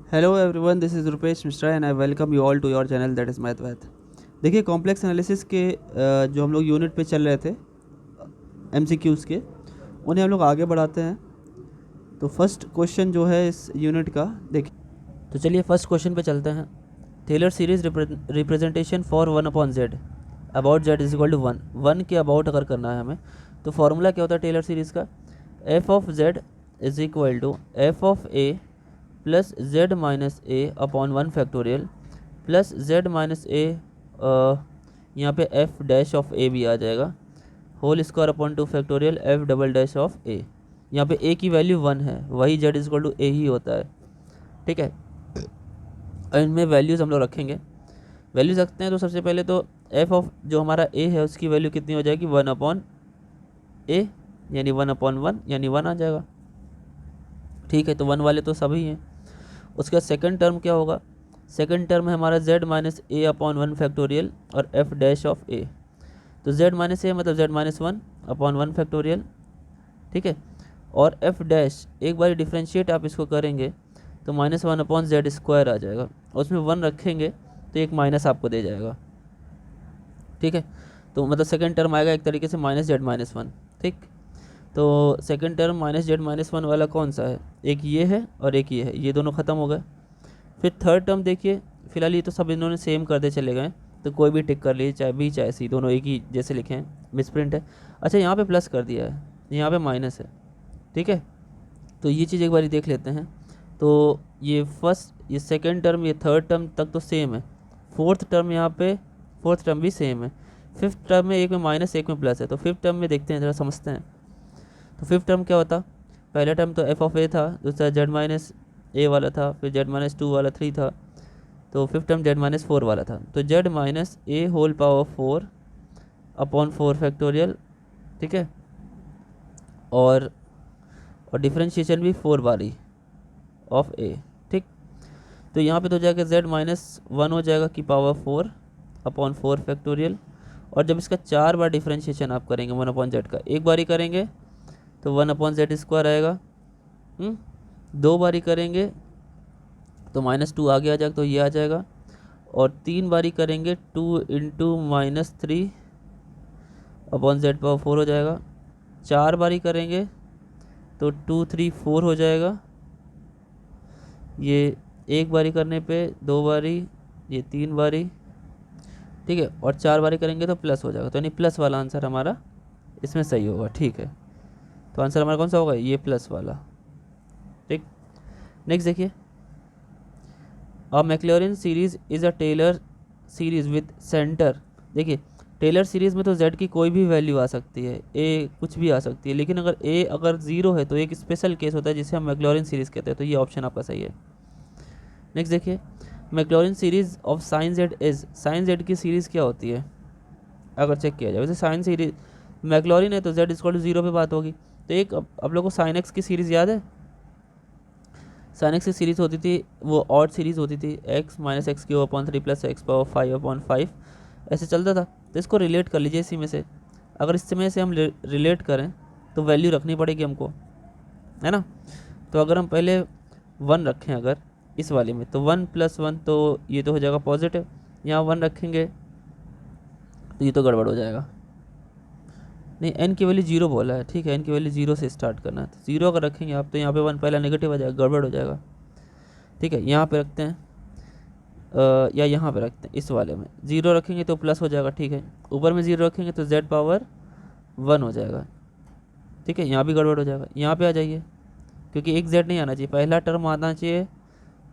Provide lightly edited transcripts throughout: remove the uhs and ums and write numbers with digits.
Hello everyone, this is Rupesh Mishra and I welcome you all to your channel that is Mathwath. देखिए, complex analysis के जो हम लोग unit पे चल रहे थे एमसीक्यूज़ के, उन्हें हम लोग आगे बढ़ाते हैं। तो फर्स्ट क्वेश्चन जो है इस यूनिट का, देखिए, तो चलिए फर्स्ट क्वेश्चन पे चलते हैं। Taylor series representation for 1/z about z is equal to 1। 1 के अबाउट अगर करना है हमें तो फॉर्मूला क्या होता है टेलर सीरीज़ का? f of z is equal to f of a plus z minus a upon 1 factorial plus z minus a, यहाँ पे f डैश ऑफ a भी आ जाएगा, whole square upon 2 factorial f double dash of a। यहाँ पे a की value 1 है, वही z is equal to a ही होता है। ठीक है, और इनमें वैल्यूज़ हम लोग रखेंगे। वैल्यूज़ रखते हैं तो सबसे पहले तो f ऑफ जो हमारा a है उसकी वैल्यू कितनी हो जाएगी? 1 अपॉन a, यानी 1 अपॉन 1 यानी 1 आ जाएगा। ठीक है, तो 1 वाले तो सभी हैं। उसके बाद सेकंड टर्म क्या होगा? सेकंड टर्म है हमारा z माइनस ए अपॉन 1 फैक्टोरियल और f डैश ऑफ a। तो z माइनस ए मतलब z माइनस 1 अपॉन 1 फैक्टोरियल। ठीक है, और f डैश एक बार डिफ्रेंशिएट आप इसको करेंगे तो -1 अपॉन जेड स्क्वायर आ जाएगा, और उसमें 1 रखेंगे तो एक माइनस आपको दे जाएगा। ठीक है, तो मतलब सेकंड टर्म आएगा एक तरीके से -z-1। ठीक, तो सेकंड टर्म -z-1 वाला कौन सा है? एक ये है और एक ये है, ये दोनों ख़त्म हो गए। फिर थर्ड टर्म देखिए, फिलहाल ये तो सब इन्होंने सेम करते चले गए, तो कोई भी टिक कर लीजिए, चाहे बी चाहे सी, दोनों एक ही जैसे लिखे हैं, मिसप्रिंट है। अच्छा, यहाँ पे प्लस कर दिया है, यहाँ पे माइनस है। ठीक है, तो ये चीज़ एक बार देख लेते हैं। तो ये फर्स्ट, ये सेकंड टर्म, ये थर्ड टर्म तक तो सेम है। फोर्थ टर्म यहाँ पे, फोर्थ टर्म भी सेम है। फिफ्थ टर्म में एक में माइनस एक में प्लस है, तो फिफ्थ टर्म में देखते हैं, ज़रा समझते हैं। तो फिफ्थ टर्म क्या होता? पहला टर्म तो एफ ऑफ ए था, दूसरा जेड माइनस ए वाला था, फिर जेड माइनस 2 वाला 3 था, तो फिफ्थ टर्म जेड माइनस 4 वाला था। तो जेड माइनस ए होल पावर 4 अपॉन 4 फैक्टोरियल। ठीक है, और डिफ्रेंशिएशन भी 4 बारी ऑफ ए। ठीक, तो यहाँ पे तो जाकर z माइनस 1 हो जाएगा की पावर 4 अपॉन 4 फैक्टोरियल। और जब इसका 4 बार डिफ्रेंशिएशन आप करेंगे 1 अपॉन जेड का, एक बारी करेंगे तो 1 अपॉन जेड स्क्वायर आएगा। दो बारी करेंगे तो -2 आगे आ जाएगा, तो ये आ जाएगा। और 3 बारी करेंगे 2 इंटू -3 अपॉन जेड पावर 4 हो जाएगा। 4 बारी करेंगे तो 2 3 4 हो जाएगा। ये एक बारी करने पे 2 बारी, ये 3 बारी। ठीक है, और 4 बारी करेंगे तो प्लस हो जाएगा, तो यानी प्लस वाला आंसर हमारा इसमें सही होगा। ठीक है, तो आंसर हमारा कौन सा होगा? ये प्लस वाला। ठीक, नेक्स्ट देखिए, a Maclaurin series is a Taylor series with centre. देखिए, टेलर सीरीज़ में तो z की कोई भी वैल्यू आ सकती है, a कुछ भी आ सकती है, लेकिन अगर a अगर 0 है तो एक स्पेशल केस होता है जिसे हम मैक्लॉरिन सीरीज़ कहते हैं, तो ये ऑप्शन आपका सही है। नेक्स्ट देखिए, Maclaurin series of sine z is, sine z की सीरीज़ क्या होती है अगर चेक किया जाए? वैसे साइन सीरीज मैक्लॉरिन है तो जेड इक्वल टू 0 पे बात होगी। तो एक आप लोग को साइन एक्स की सीरीज़ याद है? साइन एक्स की सीरीज़ होती थी, वो ऑड सीरीज़ होती थी, x minus x cube upon 3 plus x power 5 upon 5, ऐसे चलता था। तो इसको रिलेट कर लीजिए इसी में से। अगर इसमें से हम रिलेट करें तो वैल्यू रखनी पड़ेगी हमको, है ना? तो अगर हम पहले 1 रखें अगर इस वाले में, तो 1 + 1 तो ये तो हो जाएगा पॉजिटिव। यहाँ 1 रखेंगे तो ये तो गड़बड़ हो जाएगा। नहीं, n की वैल्यू 0 बोला है। ठीक है, n की वैल्यू 0 से स्टार्ट करना है, तो 0 अगर रखेंगे आप तो यहाँ पे 1 पहला नेगेटिव आ जाएगा, गड़बड़ हो जाएगा। ठीक है, यहाँ पे रखते हैं, या यहाँ पे रखते हैं, इस वाले में 0 रखेंगे तो प्लस हो जाएगा। ठीक है, ऊपर में 0 रखेंगे तो z पावर 1 हो जाएगा। ठीक है, यहाँ भी गड़बड़ हो जाएगा। यहाँ पे आ जाइए, क्योंकि एक z नहीं आना चाहिए, पहला टर्म आना चाहिए।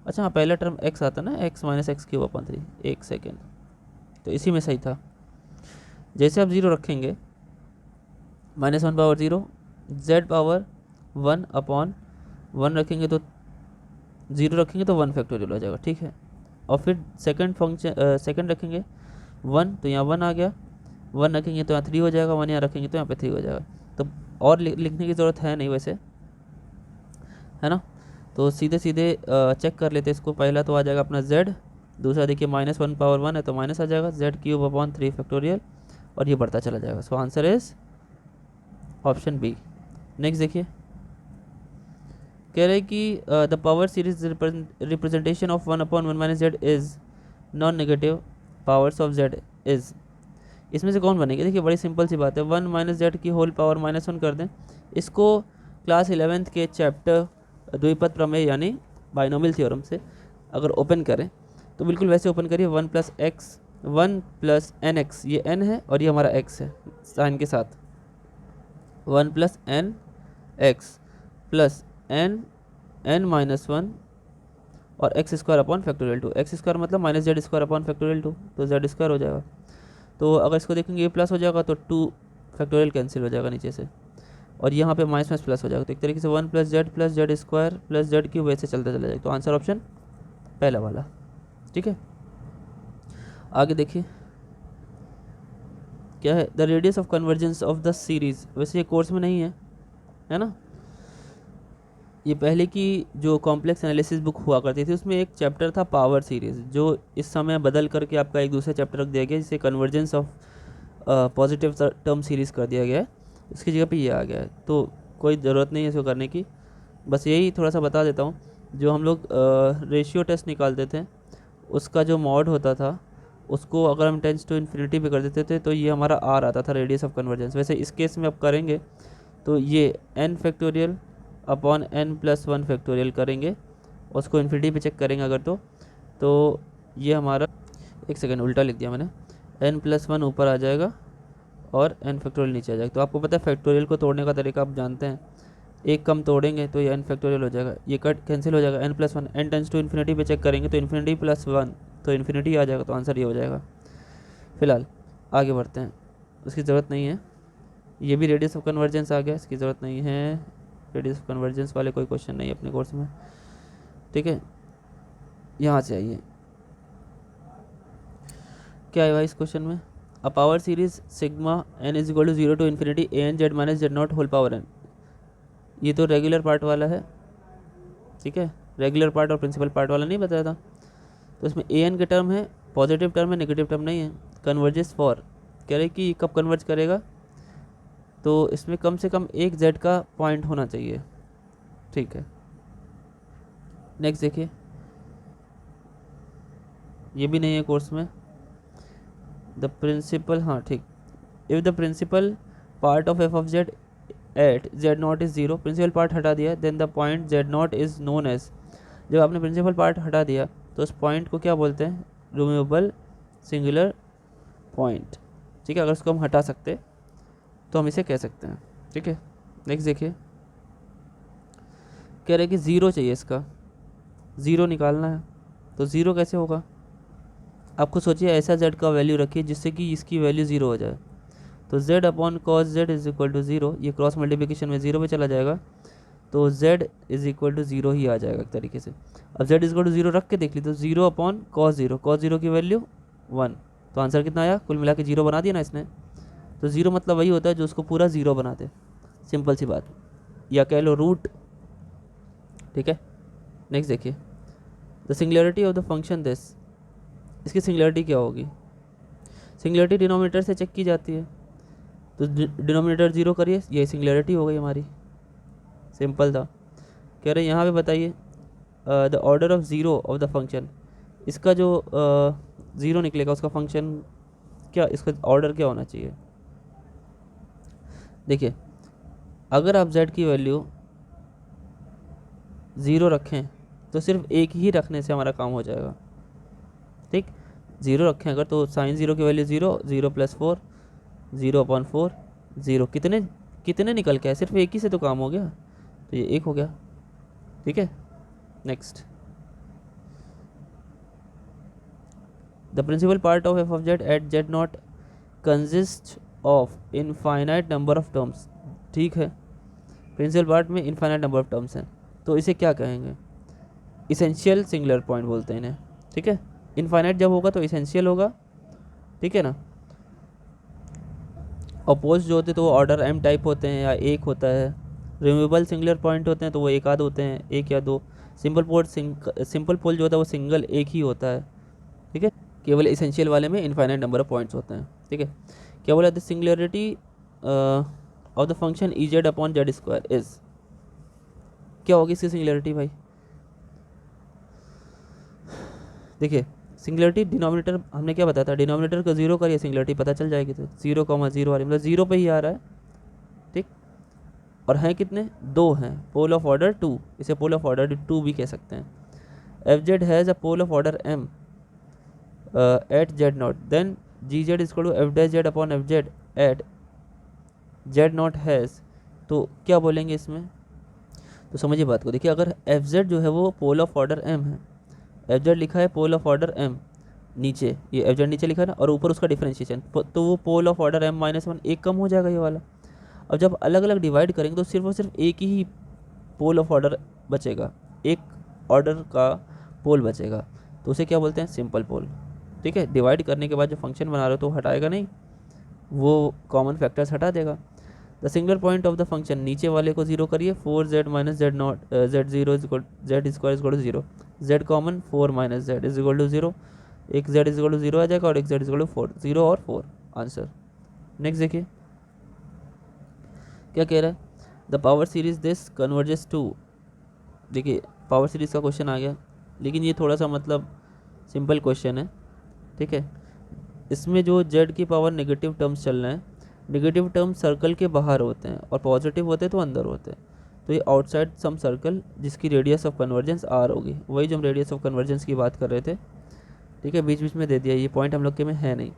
अच्छा हाँ, पहला टर्म x आता ना, x minus x cube upon 3। एक सेकेंड, तो इसी में सही था। जैसे आप 0 रखेंगे, -1 पावर 0, z पावर 1 अपॉन 1 रखेंगे तो 0 रखेंगे तो 1 फैक्टोरियल हो जाएगा। ठीक है, और फिर सेकंड फंक्शन सेकंड रखेंगे 1 तो यहाँ 1 आ गया, 1 रखेंगे तो यहाँ 3 हो जाएगा, 1 यहाँ रखेंगे तो यहाँ पे 3 हो जाएगा। तो और लिखने की ज़रूरत है नहीं वैसे, है ना? तो सीधे सीधे चेक कर लेते इसको। पहला तो आ जाएगा अपना z, दूसरा देखिए -1 पावर 1 है तो माइनस आ जाएगा, z क्यूब अपॉन 3 फैक्टोरियल, और ये बढ़ता चला जाएगा। So answer is option B. Next देखिए, कह रहे हैं कि the power series representation of 1/1 - z is non negative powers of z is, इसमें से कौन बनेगी? देखिए बड़ी सिंपल सी बात है, 1 - z की होल पावर -1 कर दें। इसको क्लास 11th के चैप्टर द्विपद प्रमेय यानी बाइनोमियल थ्योरम से अगर ओपन करें तो बिल्कुल वैसे ओपन करिए, 1 + nx, ये n है और ये हमारा x है साइन के साथ, 1 + nx प्लस n - 1 और x² / x² मतलब -z² / तो z² हो जाएगा। तो अगर इसको देखेंगे ये प्लस हो जाएगा तो 2 फैक्टोरियल कैंसिल हो जाएगा नीचे से, और यहाँ पे माइनस प्लस हो जाएगा। तो एक तरीके से 1 + z + z² + z³ वैसे चलते चला जाएगा। तो आंसर ऑप्शन पहला वाला, ठीक है। आगे देखिए क्या है, the radius of convergence of the series, वैसे ये कोर्स में नहीं है ना, ये पहले की जो कॉम्प्लेक्स एनालिसिस बुक हुआ करती थी उसमें एक चैप्टर था पावर सीरीज, जो इस समय बदल करके आपका एक दूसरा चैप्टर रख दिया गया जिसे convergence of positive term series कर दिया गया है, इसकी जगह पे ये आ गया है। तो कोई ज़रूरत नहीं है इसको करने की, बस यही थोड़ा सा बता देता हूँ। जो हम लोग रेशियो टेस्ट निकालते थे उसका जो मॉड होता था उसको अगर हम टेंस टू इन्फिनिटी पे कर देते थे तो ये हमारा आर आता था, रेडियस ऑफ कन्वर्जेंस। वैसे इस केस में अब करेंगे तो ये n factorial upon n+1 factorial करेंगे, उसको इन्फिनिटी पे चेक करेंगे अगर तो ये हमारा, एक सेकेंड उल्टा लिख दिया मैंने, n+1 ऊपर आ जाएगा और n फैक्टोरियल नीचे आ जाएगा। तो आपको पता है फैक्टोरियल को तोड़ने का तरीका आप जानते हैं, एक कम तोड़ेंगे तो ये n फैक्टोरियल हो जाएगा, ये कट कैंसिल हो जाएगा, n+1 n tends to infinity पे चेक करेंगे तो इन्फिनिटी +1 तो इन्फिनिटी आ जाएगा। तो आंसर ये हो जाएगा। फिलहाल आगे बढ़ते हैं, उसकी ज़रूरत नहीं है। ये भी रेडियस ऑफ कन्वर्जेंस आ गया, इसकी ज़रूरत नहीं है, रेडियस ऑफ कन्वर्जेंस वाले कोई क्वेश्चन नहीं है अपने कोर्स में, ठीक है। यहाँ से आइए, क्या है भाई इस क्वेश्चन में, a power series sigma n = 0 to ∞ an z - z0 whole power n, ये तो रेगुलर पार्ट वाला है, ठीक है, रेगुलर पार्ट और प्रिंसिपल पार्ट वाला नहीं बताया था। तो इसमें an के टर्म है, पॉजिटिव टर्म है, नेगेटिव टर्म नहीं है। कन्वर्जेस फॉर, कह रहे कि कब कन्वर्ज करेगा, तो इसमें कम से कम एक z का पॉइंट होना चाहिए, ठीक है। नेक्स्ट देखिए, ये भी नहीं है कोर्स में। द प्रिंसिपल, हाँ ठीक, if the principal part of f of z at z0 is 0, principal part हटा दिया, then the point z0 is known as, जब आपने प्रिंसिपल पार्ट हटा दिया तो उस पॉइंट को क्या बोलते हैं, रिमूवेबल सिंगुलर पॉइंट, ठीक है। अगर उसको हम हटा सकते तो हम इसे कह सकते हैं, ठीक है। नेक्स्ट देखिए, कह रहे कि 0 चाहिए, इसका 0 निकालना है, तो 0 कैसे होगा, आपको सोचिए ऐसा z का वैल्यू रखिए जिससे कि इसकी वैल्यू 0 हो जाए। तो z upon cos z is equal to 0, ये क्रॉस मल्टीप्लिकेशन में 0 पे चला जाएगा, तो z इज इक्वल टू 0 ही आ जाएगा एक तरीके से। अब z इज इक्वल टू 0 रख के देख ली तो 0 अपॉन कॉस 0, कॉस 0 की वैल्यू 1, तो आंसर कितना आया, कुल मिला के 0 बना दिया ना इसने। तो 0 मतलब वही होता है जो उसको पूरा 0 बना दे, सिंपल सी बात, या कह लो रूट, ठीक है। नेक्स्ट देखिए, the singularity of the function this, इसकी सिंगुलरिटी क्या होगी, सिंगुलरिटी डिनोमिनेटर से चेक की जाती है, तो डिनोमिनेटर 0 करिए, ये सिंगुलरिटी हो गई हमारी, सिंपल था। कह रहे यहाँ पे बताइए the order of 0 of the function, इसका जो 0 निकलेगा उसका फंक्शन क्या, इसका ऑर्डर क्या होना चाहिए। देखिए अगर आप z की वैल्यू 0 रखें तो सिर्फ एक ही रखने से हमारा काम हो जाएगा, ठीक। 0 रखें अगर तो साइन 0 की वैल्यू 0, 0 + 4, 0/4, 0, कितने निकल के है, सिर्फ एक ही से तो काम हो गया, तो ये 1 हो गया, ठीक है। Next, the principal part of f of z at z0 consist of infinite number of terms, ठीक है, प्रिंसिपल पार्ट में इनफाइनाइट नंबर ऑफ टर्म्स हैं, तो इसे क्या कहेंगे, इसेंशियल सिंगुलर पॉइंट बोलते हैं इन्हें, ठीक है। इनफाइनाइट जब होगा तो इसेंशियल होगा, ठीक है ना। अपोज जो होते हैं तो वो ऑर्डर m टाइप होते हैं या एक होता है, रिमूवेबल सिंगुलर पॉइंट होते हैं तो वो एक आध होते हैं, एक या दो। सिंपल पोल जो होता है वो सिंगल एक ही होता है, ठीक है। केवल इसेंशियल वाले में इनफाइनाइट नंबर ऑफ पॉइंट्स होते हैं, ठीक है। क्या बोला, the singularity of the function E Z upon Z square is, क्या होगी इसकी सिंगुलरिटी भाई? देखिए सिंगुलरिटी डिनोमिनेटर हमने क्या बताया था, डिनोमिनेटर को जीरो करिए सिंगुलरिटी पता चल जाएगी। तो 0,0 आ रही मतलब जीरो पे ही आ रहा है, ठीक। और हैं कितने, 2 हैं, पोल ऑफ ऑर्डर 2, इसे पोल ऑफ ऑर्डर 2 भी कह सकते हैं। F z has a pole of order m at z nought, then g z is equal to f dash z upon f z at z nought has, तो क्या बोलेंगे इसमें? तो समझिए बात को, देखिए अगर एफ जेड जो है वो पोल ऑफ ऑर्डर m है, एफ जेड लिखा है पोल ऑफ ऑर्डर m, नीचे ये एफ जेड नीचे लिखा है ना, और ऊपर उसका डिफरेंशिएशन, तो वो पोल ऑफ ऑर्डर m-1 एक कम हो जाएगा ये वाला। अब जब अलग अलग डिवाइड करेंगे तो सिर्फ और सिर्फ एक ही पोल ऑफ ऑर्डर बचेगा, एक ऑर्डर का पोल बचेगा, तो उसे क्या बोलते हैं, सिंपल पोल, ठीक है। डिवाइड करने के बाद जो फंक्शन बना रहे हो तो हटाएगा नहीं, वो कॉमन फैक्टर्स हटा देगा। The singular point of the function, नीचे वाले को जीरो करिए, 4z minus z naught z zero is equal z square is equal to zero, z common 4 minus z is equal to zero, एक z is equal to zero आ जाएगा और एक z is equal to 4, 0 और 4 answer. Next देखिए क्या कह रहा है, the power series this converges to, देखिए पावर सीरीज का क्वेश्चन आ गया, लेकिन ये थोड़ा सा मतलब सिंपल क्वेश्चन है, ठीक है। इसमें जो z की पावर नेगेटिव टर्म्स चल रहे हैं, नेगेटिव टर्म्स सर्कल के बाहर होते हैं और पॉजिटिव होते हैं तो अंदर होते हैं, तो ये आउटसाइड सम सर्कल जिसकी रेडियस ऑफ कन्वर्जेंस r होगी, वही जो हम रेडियस ऑफ कन्वर्जेंस की बात कर रहे थे, ठीक है। बीच बीच में दे दिया, ये पॉइंट हम लोग के में है नहीं।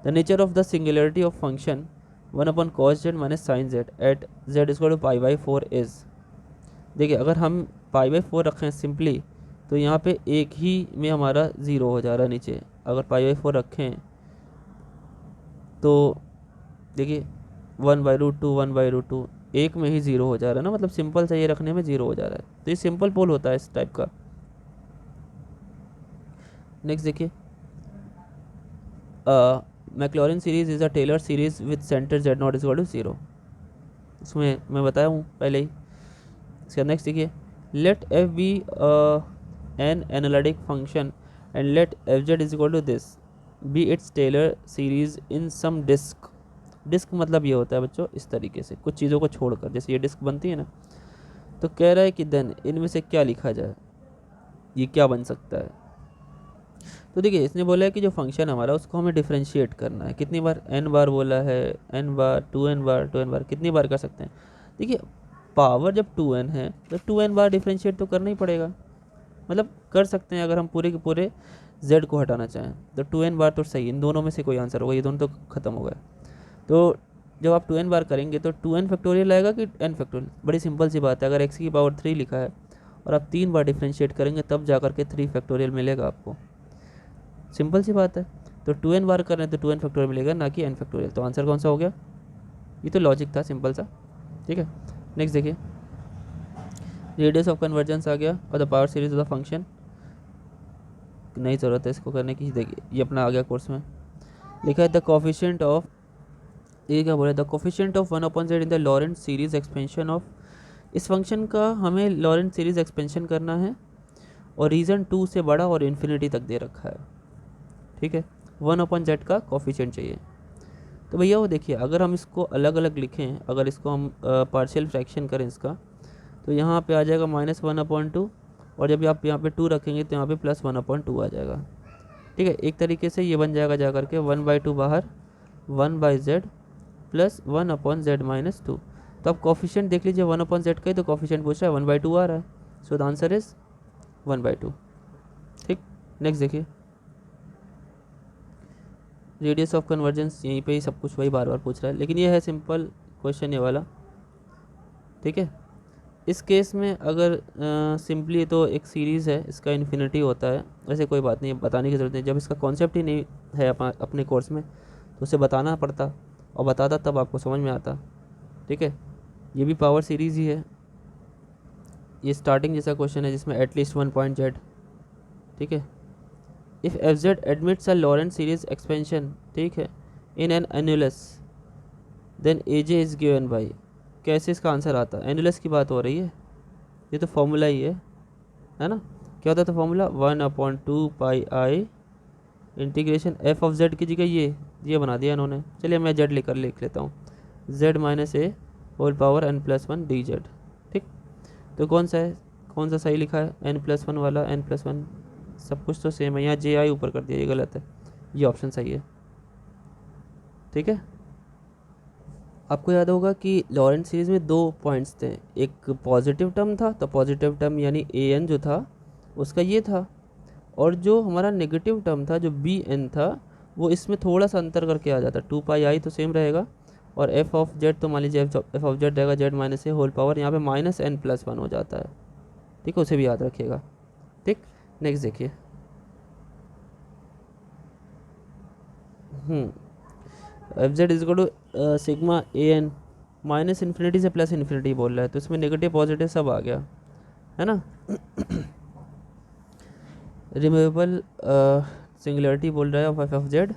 The nature of the singularity of function 1 upon cos z minus sine z at z is equal to π/4 is, देखिए अगर हम π/4 रखें सिंपली तो यहाँ पे एक ही में हमारा ज़ीरो हो जा रहा है नीचे, अगर π/4 रखें तो देखिए 1/√2 1/√2 एक में ही ज़ीरो हो जा रहा है ना, मतलब सिंपल से ये रखने में ज़ीरो हो जा रहा है, तो ये सिंपल पोल होता है इस टाइप का। नेक्स्ट देखिए, Maclaurin series is a Taylor series with centre z nought is equal to 0, इसमें मैं बताया हूँ पहले ही। इसका नेक्स्ट देखिए, let f be an analytic function and let f z is equal to this be its Taylor series in some disc, disc मतलब ये होता है बच्चों इस तरीके से कुछ चीज़ों को छोड़कर, जैसे ये डिस्क बनती है ना, तो कह रहा है कि देन इनमें से क्या लिखा जाए, ये क्या बन सकता है। तो देखिए इसने बोला है कि जो फंक्शन हमारा उसको हमें डिफ्रेंशिएट करना है, कितनी बार, n बार बोला है, n बार 2n बार 2n बार, कितनी बार कर सकते हैं। देखिए पावर जब 2n है तो 2n बार डिफ्रेंशिएट तो करना ही पड़ेगा, मतलब कर सकते हैं अगर हम पूरे के पूरे z को हटाना चाहें तो 2n बार तो सही, इन दोनों में से कोई आंसर होगा, ये दोनों तो ख़त्म हो गए। तो जब आप 2n बार करेंगे तो 2n फैक्टोरियल आएगा कि n फैक्टोरियल, बड़ी सिंपल सी बात है, अगर x की पावर 3 लिखा है और आप 3 बार डिफ्रेंशिएट करेंगे तब जा करके 3 फैक्टोरियल मिलेगा आपको, सिंपल सी बात है। तो 2n बार कर रहे हैं तो 2n फैक्टोरियल मिलेगा ना कि n फैक्टोरियल, तो आंसर कौन सा हो गया, ये तो लॉजिक था सिंपल सा, ठीक है। नेक्स्ट देखिए, रेडियस ऑफ कन्वर्जेंस आ गया और the power series of the function, नहीं ज़रूरत है इसको करने की, देखिए ये अपना आ गया कोर्स में लिखा है द कोफिशिएंट ऑफ, ये क्या बोला, the coefficient of 1/z in the Laurent series expansion of, इस फंक्शन का हमें लॉरेंट सीरीज एक्सपेंशन करना है और रीज़न 2 से बड़ा और इन्फिनिटी तक दे रखा है, ठीक है। 1/z का कोफिशिएंट चाहिए, तो भैया वो देखिए अगर हम इसको अलग अलग लिखें, अगर इसको हम पार्शियल फ्रैक्शन करें इसका, तो यहाँ पे आ जाएगा -1/2 और जब आप यहाँ पे 2 रखेंगे तो यहाँ पे +1/2 आ जाएगा, ठीक है। एक तरीके से ये बन जाएगा जा करके 1/2 बाहर 1/z प्लस 1/z-2, तो आप कोफिशिएंट देख लीजिए 1/z का ही तो कोफिशिएंट पूछ रहा है, 1/2 आ रहा है, सो द आंसर इज 1/2, ठीक। नेक्स्ट देखिए, रेडियस ऑफ कन्वर्जेंस, यहीं पे ही सब कुछ वही बार बार पूछ रहा है, लेकिन ये है सिंपल क्वेश्चन ये वाला, ठीक है। इस केस में अगर सिंपली तो एक सीरीज़ है, इसका इन्फिनिटी होता है, वैसे कोई बात नहीं बताने की ज़रूरत नहीं, जब इसका कॉन्सेप्ट ही नहीं है अपने कोर्स में तो उसे बताना पड़ता और बताता तब आपको समझ में आता, ठीक है। ये भी पावर सीरीज़ ही है, ये स्टार्टिंग जैसा क्वेश्चन है जिसमें एटलीस्ट 1 पॉइंट z, ठीक है। If f z admits a Laurent series expansion, ठीक है, in an annulus then a j is given by, कैसे इसका आंसर आता है, एनुलस की बात हो रही है, ये तो फॉर्मूला ही है ना, क्या होता था formula, 1/2 πi integration F of Z की जगह ये बना दिया इन्होंने, चलिए मैं जेड लिख लेता हूँ, z - a whole power n+1 dz, ठीक। तो कौन सा सही लिखा है, n+1 वाला, n+1 सब कुछ तो सेम है, यहाँ जे आई ऊपर कर दिया, ये गलत है, ये ऑप्शन सही है। ठीक है, आपको याद होगा कि लॉरेंट सीरीज़ में 2 पॉइंट्स थे, एक पॉजिटिव टर्म था, तो पॉजिटिव टर्म यानी ए एन जो था उसका ये था, और जो हमारा नेगेटिव टर्म था जो बी एन था वो इसमें थोड़ा सा अंतर करके आ जाता, 2 पाई तो सेम रहेगा, और एफ ऑफ जेड तो मान लीजिए एफ ऑफ जेड रहेगा जेड माइनस ए होल पावर, यहाँ पे -n+1 हो जाता है। ठीक है, उसे भी याद रखिएगा। ठीक, नेक्स्ट देखिए। F z is equal to sigma a n, -infinity से +इन्फिनिटी बोल रहा है, तो इसमें नेगेटिव पॉजिटिव सब आ गया है ना। रिमूवेबल सिंगुलरिटी बोल रहा है of f of z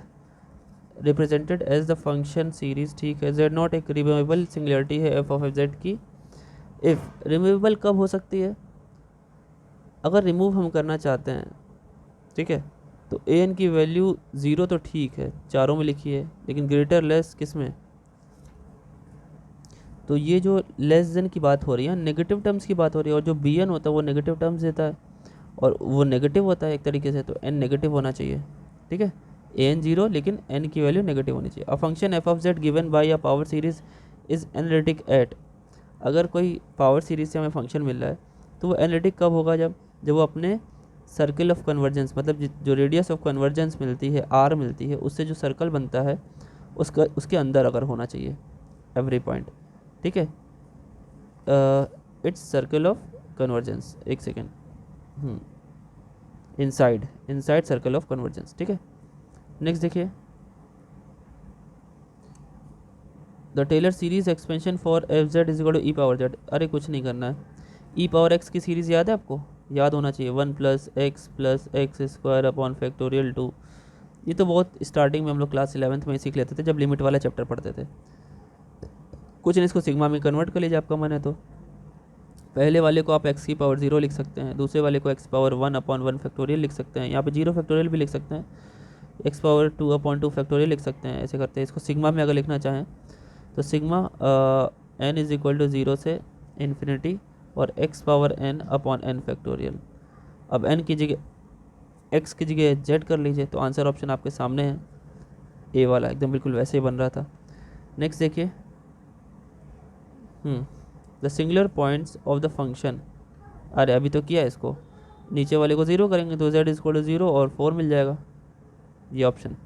represented as the function series. ठीक है, जेड नॉट एक रिमूवेबल सिंगुलरिटी है एफ ऑफ एफ जेड की। इफ़ रिमूवेबल कब हो सकती है, अगर रिमूव हम करना चाहते हैं, ठीक है, तो ए एन की वैल्यू 0 तो ठीक है, चारों में लिखी है, लेकिन ग्रेटर लेस किस में, तो ये जो लेस देन की बात हो रही है, नेगेटिव टर्म्स की बात हो रही है, और जो बी एन होता है वो नेगेटिव टर्म्स देता है, और वो नेगेटिव होता है एक तरीके से, तो एन नेगेटिव होना चाहिए। ठीक है, ए एन 0 लेकिन एन की वैल्यू नेगेटिव होनी चाहिए। A function f of z given by a power series is analytic at, अगर कोई पावर सीरीज से हमें फंक्शन मिल रहा है तो वो एनालिटिक कब होगा, जब वो अपने सर्कल ऑफ कन्वर्जेंस, मतलब जो रेडियस ऑफ कन्वर्जेंस मिलती है आर मिलती है, उससे जो सर्कल बनता है उसके अंदर अगर होना चाहिए एवरी पॉइंट। ठीक है, इट्स सर्कल ऑफ कन्वर्जेंस, एक second, inside circle of convergence. ठीक है, नेक्स्ट देखिए। The Taylor series expansion for f z is equal to e power z, अरे कुछ नहीं करना है, ई पावर एक्स की सीरीज़ याद है आपको, याद होना चाहिए, 1 + x अपॉन फैक्टोरियल 2। ये तो बहुत स्टार्टिंग में हम लोग क्लास 11th में सीख लेते थे जब लिमिट वाला चैप्टर पढ़ते थे। कुछ नहीं, इसको सिग्मा में कन्वर्ट कर लीजिए आपका मन है तो। पहले वाले को आप x की पावर 0 लिख सकते हैं, दूसरे वाले को x पावर 1/1 फैक्टोरियल लिख सकते हैं, यहाँ पे 0 फैक्टोरियल भी लिख सकते हैं, x पावर 2/2 फैक्टोरियल लिख सकते हैं, ऐसे करते हैं। इसको सिग्मा में अगर लिखना चाहें तो sigma n is equal to 0 से इन्फिनिटी और x पावर n/n फैक्टोरियल। अब n की जगह x की जगह z कर लीजिए, तो आंसर ऑप्शन आपके सामने है, ए वाला एकदम बिल्कुल वैसे ही बन रहा था। नेक्स्ट देखिए, the singular points of the function, अरे अभी तो किया है इसको, नीचे वाले को 0 करेंगे तो z इज इक्वल टू 0 और 4 मिल जाएगा, ये ऑप्शन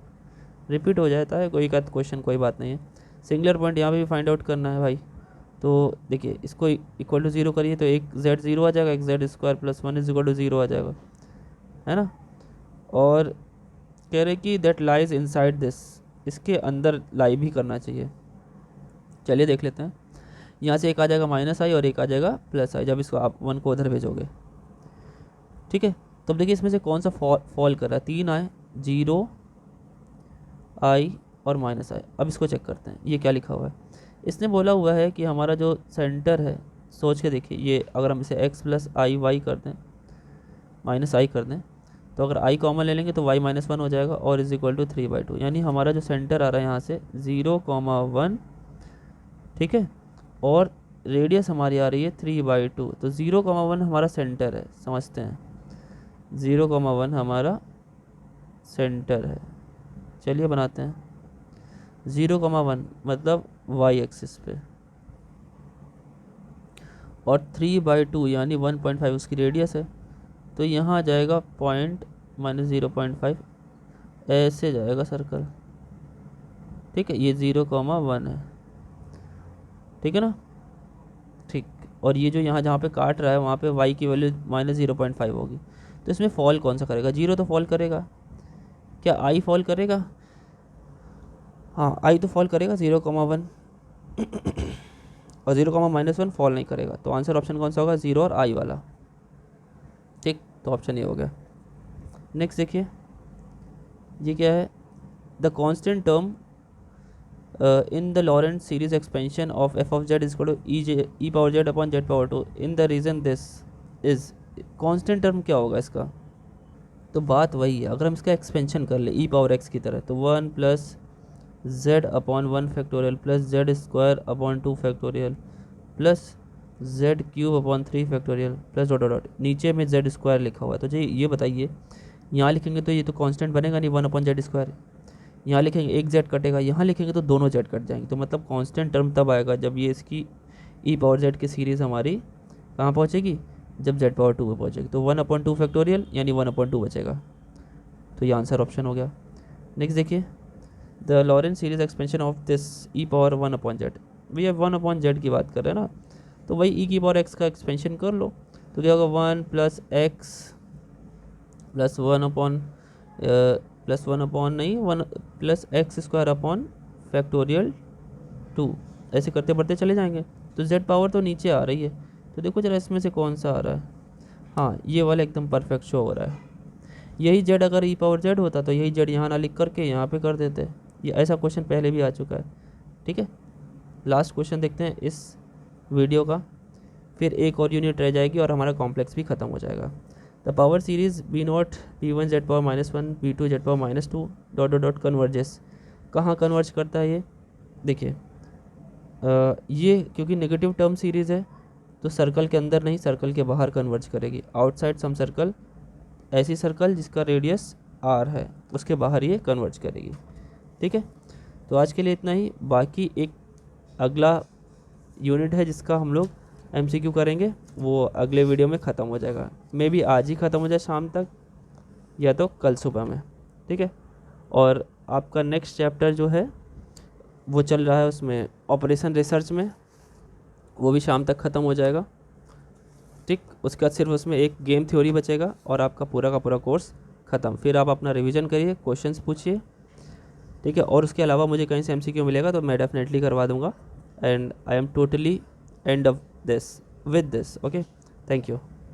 रिपीट हो जाता है कोई का क्वेश्चन, कोई बात नहीं है। सिंगुलर पॉइंट यहाँ पे भी फाइंड आउट करना है भाई, तो देखिए इसको इक्वल टू 0 करिए तो एक z 0 आ जाएगा, एक z² + 1 इज इक्वल टू 0 आ जाएगा, है ना। और कह रहे कि दैट लाइज इनसाइड दिस, इसके अंदर लाई भी करना चाहिए। चलिए देख लेते हैं, यहाँ से एक आ जाएगा -i और एक आ जाएगा +i, जब इसको आप 1 को उधर भेजोगे। ठीक है, तो अब देखिए इसमें से कौन सा फॉल कर रहा है, 3 आए, 0 i और -i। अब इसको चेक करते हैं, ये क्या लिखा हुआ है। इसने बोला हुआ है कि हमारा जो सेंटर है, सोच के देखिए, ये अगर हम इसे x + i कर दें, -i कर दें, तो अगर i कॉमन ले लेंगे तो y -1 हो जाएगा और इज इक्वल टू 3/2, यानी हमारा जो सेंटर आ रहा है यहाँ से 0, 1, ठीक है, और रेडियस हमारी आ रही है 3/2, तो 0, 1 हमारा सेंटर है, समझते हैं, 0, 1 हमारा सेंटर है। चलिए बनाते हैं, 0, 1 मतलब y एक्सिस पे, और 3/2 यानी 1.5 उसकी रेडियस है, तो यहाँ आ जाएगा पॉइंट -0.5, ऐसे जाएगा सर्कल। ठीक है, ये 0, 1 है, ठीक है ना। ठीक, और ये जो यहाँ जहाँ पे काट रहा है वहाँ पे y की वैल्यू -0.5 होगी, तो इसमें फॉल कौन सा करेगा, 0 तो फॉल करेगा, क्या i फॉल करेगा, हाँ i तो फॉल करेगा 0, 1 और 0, -1 फॉल नहीं करेगा, तो आंसर ऑप्शन कौन सा होगा, 0 और i वाला। ठीक, तो ऑप्शन ये हो गया। नेक्स्ट देखिए, ये क्या है, the constant term in the Lorentz series expansion of f of z is equal to e power z upon z power 2 in the region this is, constant term क्या होगा इसका, तो बात वही है, अगर हम इसका एक्सपेंशन कर ले e पावर x की तरह, तो 1 + z/1 factorial plus z² upon 2 factorial plus Z cube upon 3 factorial plus dot dot dot, नीचे में जेड स्क्वायर लिखा हुआ है। तो जी ये बताइए, यहाँ लिखेंगे तो ये तो कांस्टेंट बनेगा नहीं 1 अपॉन जेड स्क्वायर, यहाँ लिखेंगे एक जेड कटेगा, यहाँ लिखेंगे तो दोनों जेड कट जाएंगे। तो मतलब कांस्टेंट टर्म तब आएगा जब ये इसकी ई पावर जेड की सीरीज़ हमारी कहाँ पहुँचेगी, जब जेड पावर 2 पे पहुँचेगी। तो 1 अपॉन 2 फैक्टोरियल यानी 1 अपॉन 2 बचेगा। तो ये आंसर ऑप्शन हो गया। नेक्स्ट देखिए, the Laurent series expansion of this E power 1 upon Z, भैया 1 अपॉन जेड की बात कर रहे हैं ना, तो वही ई की पावर एक्स का एक्सपेंशन कर लो। तो क्या होगा 1 प्लस एक्स प्लस 1 अपॉन नहीं 1 plus x square upon factorial 2, ऐसे करते बढ़ते चले जाएंगे। तो जेड पावर तो नीचे आ रही है, तो देखो जरा इसमें से कौन सा आ रहा है, हाँ ये वाला एकदम परफेक्ट शो हो रहा है। यही जेड अगर ई पावर जेड होता तो यही जेड यहाँ ना लिख करके यहाँ पे कर देते। ये ऐसा क्वेश्चन पहले भी आ चुका है। ठीक है, लास्ट क्वेश्चन देखते हैं इस वीडियो का, फिर एक और यूनिट रह जाएगी और हमारा कॉम्प्लेक्स भी ख़त्म हो जाएगा। The power series b naught p one z power -1 p two z power -2 dot dot dot converges, कहाँ कन्वर्ज करता है ये देखिए, ये क्योंकि नेगेटिव टर्म सीरीज़ है तो सर्कल के अंदर नहीं सर्कल के बाहर कन्वर्ज करेगी। आउटसाइड सम सर्कल, ऐसी सर्कल जिसका रेडियस r है उसके बाहर ये कन्वर्ज करेगी। ठीक है, तो आज के लिए इतना ही। बाकी एक अगला यूनिट है जिसका हम लोग MCQ करेंगे, वो अगले वीडियो में ख़त्म हो जाएगा। मे बी आज ही ख़त्म हो जाए शाम तक या तो कल सुबह में। ठीक है, और आपका नेक्स्ट चैप्टर जो है वो चल रहा है उसमें ऑपरेशन रिसर्च में, वो भी शाम तक ख़त्म हो जाएगा। ठीक, उसके बाद सिर्फ उसमें एक गेम थ्योरी बचेगा और आपका पूरा का पूरा कोर्स ख़त्म। फिर आप अपना रिवीजन करिए, क्वेश्चंस पूछिए। ठीक है, और उसके अलावा मुझे कहीं से MCQ मिलेगा तो मैं डेफिनेटली करवा दूंगा। And I am totally end of this with this. Okay, thank you.